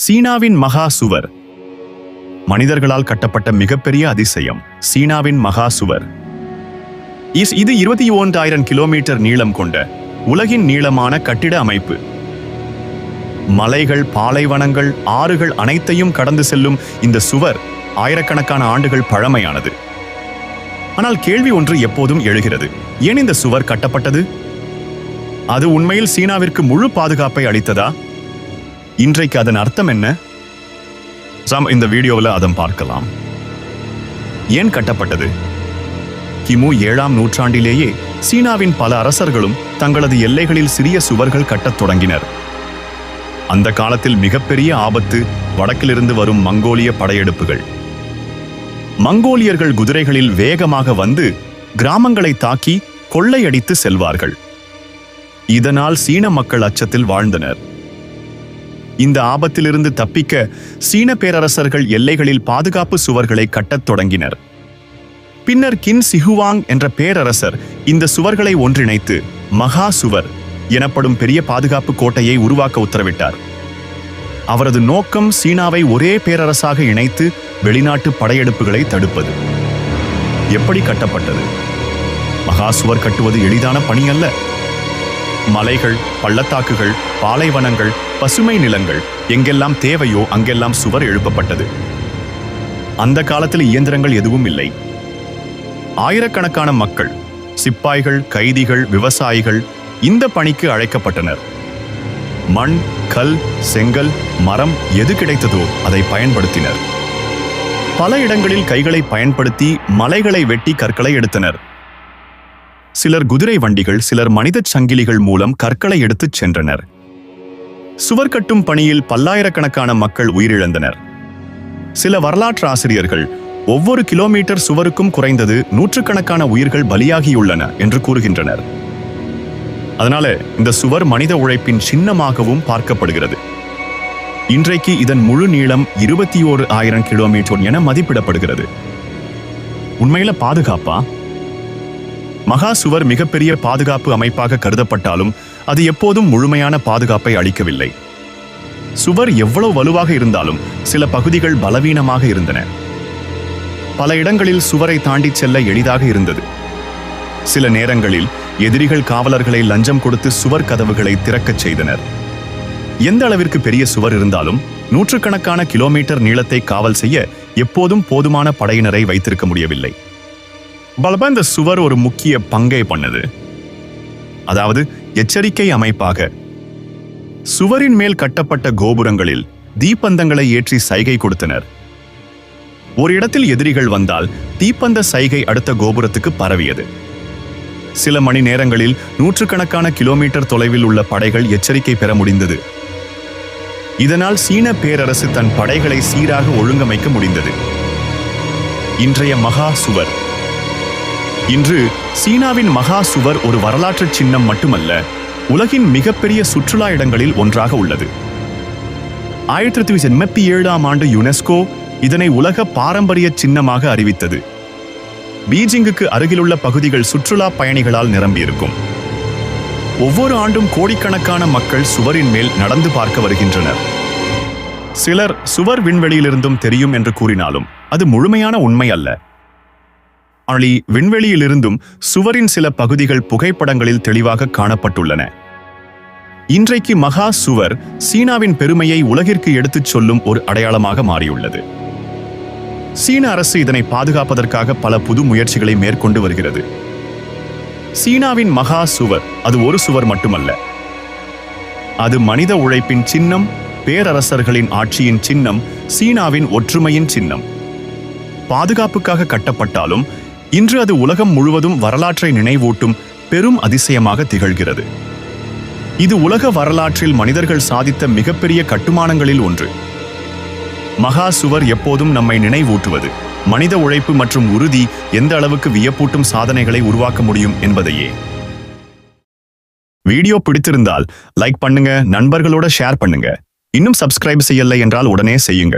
சீனாவின் மகா சுவர். மனிதர்களால் கட்டப்பட்ட மிகப்பெரிய அதிசயம் சீனாவின் மகா சுவர். இது 21,000 கிலோமீட்டர் நீளம் கொண்ட உலகின் நீளமான கட்டிட அமைப்பு. மலைகள், பாலைவனங்கள், ஆறுகள் அனைத்தையும் கடந்து செல்லும் இந்த சுவர் ஆயிரக்கணக்கான ஆண்டுகள் பழமையானது. ஆனால் கேள்வி ஒன்று எப்போதும் எழுகிறது: ஏன் இந்த சுவர் கட்டப்பட்டது? அது உண்மையில் சீனாவிற்கு முழு பாதுகாப்பை அளித்ததா? இன்றைக்கு அதன் அர்த்தம் என்ன? இந்த வீடியோவில் அதை பார்க்கலாம். ஏன் கட்டப்பட்டது? கிமு 7ஆம் நூற்றாண்டிலேயே சீனாவின் பல அரசர்களும் தங்களது எல்லைகளில் சிறிய சுவர்கள் கட்டத் தொடங்கினர். அந்த காலத்தில் மிகப்பெரிய ஆபத்து வடக்கிலிருந்து வரும் மங்கோலிய படையெடுப்புகள். மங்கோலியர்கள் குதிரைகளில் வேகமாக வந்து கிராமங்களை தாக்கி கொள்ளையடித்து செல்வார்கள். இதனால் சீன மக்கள் அச்சத்தில் வாழ்ந்தனர். இந்த ஆபத்திலிருந்து தப்பிக்க சீன பேரரசர்கள் எல்லைகளில் பாதுகாப்பு சுவர்களை கட்டத் தொடங்கினர். பின்னர் கின் சிஹுவாங் என்ற பேரரசர் இந்த சுவர்களை ஒன்றிணைத்து மகா சுவர் எனப்படும் பெரிய பாதுகாப்பு கோட்டையை உருவாக்க உத்தரவிட்டார். அவரது நோக்கம் சீனாவை ஒரே பேரரசாக இணைத்து வெளிநாட்டு படையெடுப்புகளை தடுப்பது. எப்படி கட்டப்பட்டது? மகா சுவர் கட்டுவது எளிதான பணி அல்ல. மலைகள், பள்ளத்தாக்குகள், பாலைவனங்கள், பசுமை நிலங்கள் எங்கெல்லாம் தேவையோ அங்கெல்லாம் சுவர் எழுப்பப்பட்டது. அந்த காலத்தில் இயந்திரங்கள் எதுவும் இல்லை. ஆயிரக்கணக்கான மக்கள், சிப்பாய்கள், கைதிகள், விவசாயிகள் இந்த பணிக்கு அழைக்கப்பட்டனர். மண், கல், செங்கல், மரம் எது கிடைத்ததோ அதை பயன்படுத்தினர். பல இடங்களில் கைகளை பயன்படுத்தி மலைகளை வெட்டி கற்களை எடுத்தனர். சிலர் குதிரை வண்டிகள், சிலர் மனித சங்கிலிகள் மூலம் கற்களை எடுத்துச் சென்றனர். சுவர் கட்டும் பணியில் பல்லாயிரக்கணக்கான மக்கள் உயிரிழந்தனர். சில வரலாற்று ஆசிரியர்கள் ஒவ்வொரு கிலோமீட்டர் சுவருக்கும் குறைந்தது நூற்றுக்கணக்கான உயிர்கள் பலியாகியுள்ளன என்று கூறுகின்றனர். அதனால இந்த சுவர் மனித உழைப்பின் சின்னமாகவும் பார்க்கப்படுகிறது. இன்றைக்கு இதன் முழு நீளம் 21,000 கிலோமீட்டர் என மதிப்பிடப்படுகிறது. உண்மையில பாதுகாப்பா? மகா சுவர் மிகப்பெரிய பாதுகாப்பு அமைப்பாக கருதப்பட்டாலும் அது எப்போதும் முழுமையான பாதுகாப்பை அளிக்கவில்லை. சுவர் எவ்வளவு வலுவாக இருந்தாலும் சில பகுதிகள் பலவீனமாக இருந்தன. பல இடங்களில் சுவரை தாண்டி செல்ல எளிதாக இருந்தது. சில நேரங்களில் எதிரிகள் காவலர்களை லஞ்சம் கொடுத்து சுவர் கதவுகளை திறக்கச் செய்தனர். எந்த அளவிற்கு பெரிய சுவர் இருந்தாலும் நூற்றுக்கணக்கான கிலோமீட்டர் நீளத்தை காவல் செய்ய எப்போதும் போதுமான படையினரை வைத்திருக்க முடியவில்லை. இந்த சுவர் ஒரு முக்கிய பங்கை பண்ணது. அதாவது எச்சரிக்கை அமைப்பாக. சுவரின் மேல் கட்டப்பட்ட கோபுரங்களில் தீப்பந்தங்களை ஏற்றி சைகை கொடுத்தனர். ஒரு இடத்தில் எதிரிகள் வந்தால் தீப்பந்த சைகை அடுத்த கோபுரத்துக்கு பரவியது. சில மணி நேரங்களில் நூற்றுக்கணக்கான கிலோமீட்டர் தொலைவில் உள்ள படைகள் எச்சரிக்கை பெற முடிந்தது. இதனால் சீன பேரரசு தன் படைகளை சீராக ஒழுங்கமைக்க முடிந்தது. இன்றைய மகா சுவர். இன்று சீனாவின் மகா சுவர் ஒரு வரலாற்று சின்னம் மட்டுமல்ல, உலகின் மிகப்பெரிய சுற்றுலா இடங்களில் ஒன்றாக உள்ளது. 1987ஆம் ஆண்டு யுனெஸ்கோ இதனை உலக பாரம்பரிய சின்னமாக அறிவித்தது. பீஜிங்குக்கு அருகிலுள்ள பகுதிகள் சுற்றுலா பயணிகளால் நிரம்பியிருக்கும். ஒவ்வொரு ஆண்டும் கோடிக்கணக்கான மக்கள் சுவரின் மேல் நடந்து பார்க்க வருகின்றனர். சிலர் சுவர் விண்வெளியிலிருந்தும் தெரியும் என்று கூறினாலும் அது முழுமையான உண்மை அல்ல. விண்வெளியிலிருந்தும் சுவரின் சில பகுதிகள் புகைப்படங்களில் தெளிவாக காணப்பட்டுள்ளன. இன்றைக்கு மகா சுவர் சீனாவின் பெருமையை உலகிற்கு எடுத்துச் சொல்லும் ஒரு அடையாளமாக மாறியுள்ளது. சீன அரசு இதனை பாதுகாப்பதற்காக பல புது முயற்சிகளை மேற்கொண்டு வருகிறது. சீனாவின் மகா சுவர் அது ஒரு சுவர் மட்டுமல்ல. அது மனித உழைப்பின் சின்னம், பேரரசர்களின் ஆட்சியின் சின்னம், சீனாவின் ஒற்றுமையின் சின்னம். பாதுகாப்புக்காக கட்டப்பட்டாலும் இன்று அது உலகம் முழுவதும் வரலாற்றை நினைவூட்டும் பெரும் அதிசயமாக திகழ்கிறது. இது உலக வரலாற்றில் மனிதர்கள் சாதித்த மிகப்பெரிய கட்டுமானங்களில் ஒன்று. மகா சுவர் எப்போதும் நம்மை நினைவூட்டுவது மனித உழைப்பு மற்றும் உறுதி எந்த அளவுக்கு வியப்பூட்டும் சாதனைகளை உருவாக்க முடியும் என்பதையே. வீடியோ பிடித்திருந்தால் லைக் பண்ணுங்க, நண்பர்களோட ஷேர் பண்ணுங்க. இன்னும் சப்ஸ்கிரைப் செய்யலை என்றால் உடனே செய்யுங்கள்.